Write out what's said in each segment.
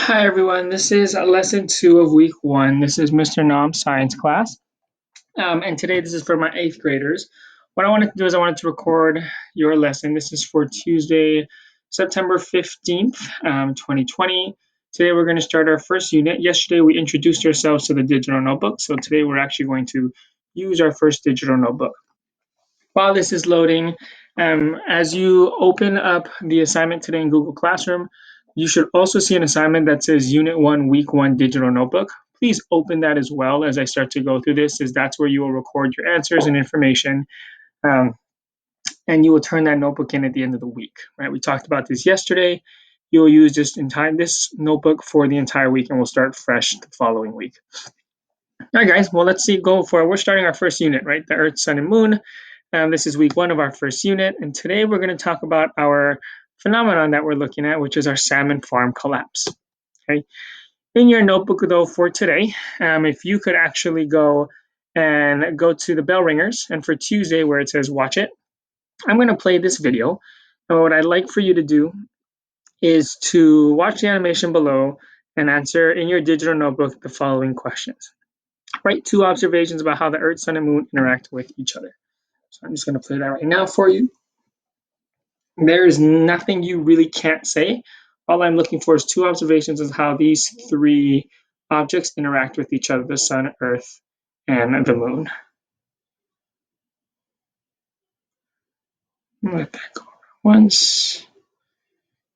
Hi everyone, this is lesson 2 of week 1. This is Mr. Nam's science class. And today this is for my 8th graders. What I wanted to do is I wanted to record your lesson. This is for Tuesday, September 15th, 2020. Today we're going to start our first unit. Yesterday we introduced ourselves to the digital notebook. So today we're actually going to use our first digital notebook. While this is loading, as you open up the assignment today in Google Classroom, you should also see an assignment that says Unit 1, Week 1 Digital Notebook. Please open that as well as I start to go through this, as that's where you will record your answers and information, and you will turn that notebook in at the end of the week. Right? We talked about this yesterday. You will use this notebook for the entire week, and we'll start fresh the following week. All right, guys. Well, let's go for it. We're starting our first unit, right? The Earth, Sun, and Moon. This is week 1 of our first unit, and today we're going to talk about our phenomenon that we're looking at, which is our salmon farm collapse. Okay. In your notebook, though, for today, if you could actually go to the bell ringers, and for Tuesday where it says watch it, I'm going to play this video. And what I'd like for you to do is to watch the animation below and answer in your digital notebook the following questions. Write 2 observations about how the Earth, Sun, and Moon interact with each other. So I'm just going to play that right now for you. There is nothing you really can't say. All I'm looking for is 2 observations of how these 3 objects interact with each other, the sun, earth, and the moon. Let that go once.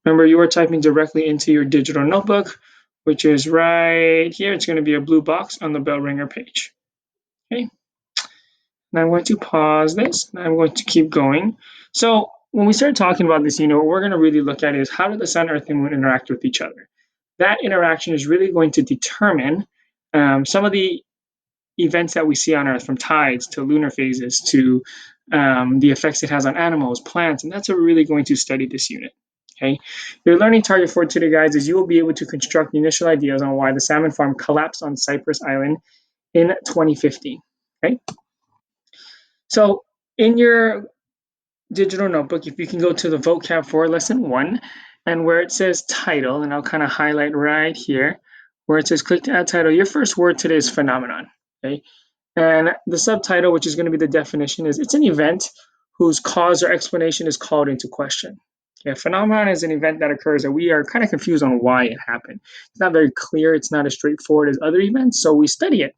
Remember, you are typing directly into your digital notebook, which is right here. It's going to be a blue box on the bell ringer page. Okay. Now I'm going to pause this, and I'm going to keep going. So when we start talking about this, what we're going to really look at is how do the sun, earth, and moon interact with each other? That interaction is really going to determine some of the events that we see on Earth, from tides to lunar phases to the effects it has on animals, plants, and that's what we're really going to study this unit. Okay, your learning target for today, guys, is you will be able to construct the initial ideas on why the salmon farm collapsed on Cypress Island in 2015. Okay, so in your digital notebook, if you can go to the vocab for lesson 1, and where it says title, and I'll kind of highlight right here where it says click to add title, your first word today is phenomenon. Okay, and the subtitle, which is going to be the definition, is it's an event whose cause or explanation is called into question. Okay, a phenomenon is an event that occurs that we are kind of confused on why it happened. It's not very clear. It's not as straightforward as other events, so we study it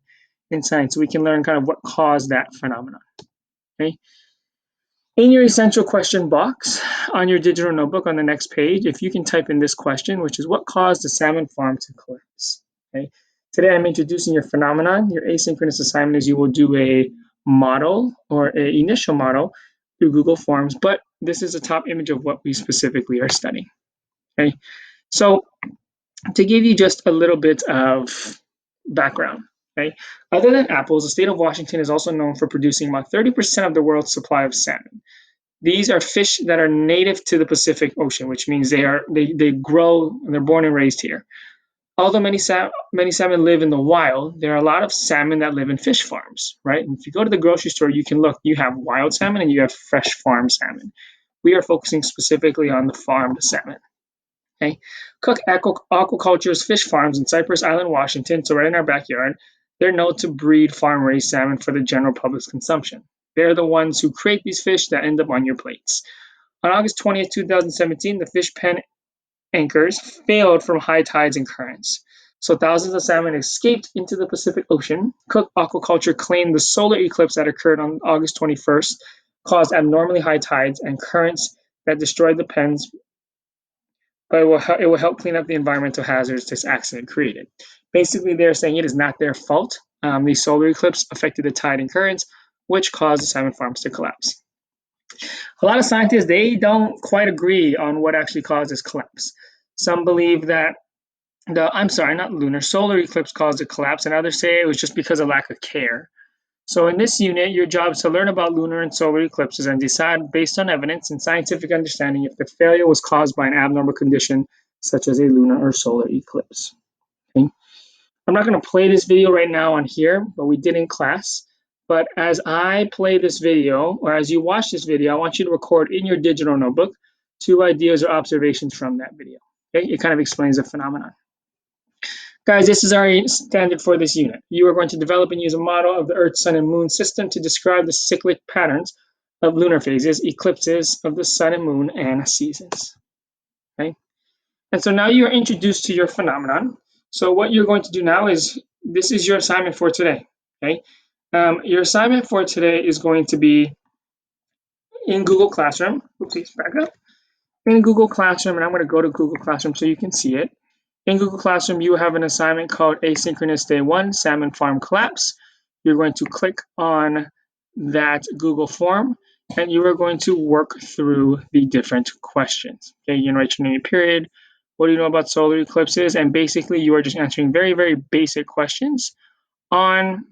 in science so we can learn kind of what caused that phenomenon. Okay. In your essential question box on your digital notebook on the next page, if you can type in this question, which is what caused the salmon farm to collapse? Okay. Today I'm introducing your phenomenon. Your asynchronous assignment is you will do a model or an initial model through Google Forms, but this is a top image of what we specifically are studying. Okay. So to give you just a little bit of background, okay, other than apples, the state of Washington is also known for producing about 30% of the world's supply of salmon. These are fish that are native to the Pacific Ocean, which means they grow, they're born and raised here. Although many salmon live in the wild, there are a lot of salmon that live in fish farms, right? And if you go to the grocery store, you can look, you have wild salmon and you have fresh farm salmon. We are focusing specifically on the farmed salmon. Okay, Cook Aquaculture's fish farms in Cypress Island, Washington, so right in our backyard, they're known to breed farm-raised salmon for the general public's consumption. They're the ones who create these fish that end up on your plates. On August 20th, 2017, the fish pen anchors failed from high tides and currents. So thousands of salmon escaped into the Pacific Ocean. Cook Aquaculture claimed the solar eclipse that occurred on August 21st caused abnormally high tides and currents that destroyed the pens, but it will help clean up the environmental hazards this accident created. Basically, they're saying it is not their fault. The solar eclipse affected the tide and currents, which caused the salmon farms to collapse. A lot of scientists, they don't quite agree on what actually caused this collapse. Some believe that solar eclipse caused the collapse, and others say it was just because of lack of care. So in this unit, your job is to learn about lunar and solar eclipses and decide based on evidence and scientific understanding if the failure was caused by an abnormal condition such as a lunar or solar eclipse. Okay? I'm not going to play this video right now on here, but we did in class. But as I play this video, or as you watch this video, I want you to record in your digital notebook 2 ideas or observations from that video. Okay? It kind of explains the phenomenon. Guys, this is our standard for this unit. You are going to develop and use a model of the Earth, Sun, and Moon system to describe the cyclic patterns of lunar phases, eclipses of the Sun and Moon, and seasons. Okay? And so now you are introduced to your phenomenon. So what you're going to do now is, this is your assignment for today. Okay? Your assignment for today is going to be in Google Classroom. Oopsies, back up. In Google Classroom, and I'm going to go to Google Classroom so you can see it. In Google Classroom, you have an assignment called Asynchronous Day 1 Salmon Farm Collapse. You're going to click on that Google form, and you are going to work through the different questions. Okay, you write your name, period. What do you know about solar eclipses? And basically, you are just answering very, very basic questions on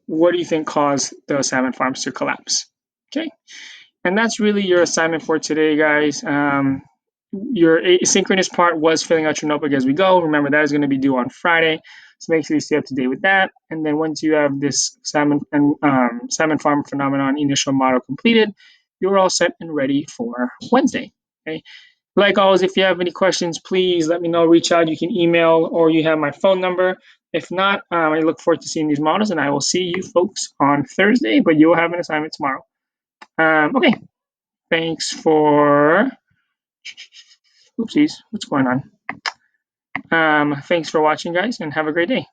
what do you think caused the salmon farms to collapse. Okay, and that's really your assignment for today, guys. Your asynchronous part was filling out your notebook as we go. Remember, that is going to be due on Friday, so make sure you stay up to date with that. And then once you have this salmon farm phenomenon initial model completed, you're all set and ready for Wednesday. Okay. Like always, if you have any questions, please let me know. Reach out. You can email, or you have my phone number. If not, I look forward to seeing these models, and I will see you folks on Thursday. But you will have an assignment tomorrow. Okay. Thanks for. Oopsies, what's going on? Thanks for watching, guys, and have a great day.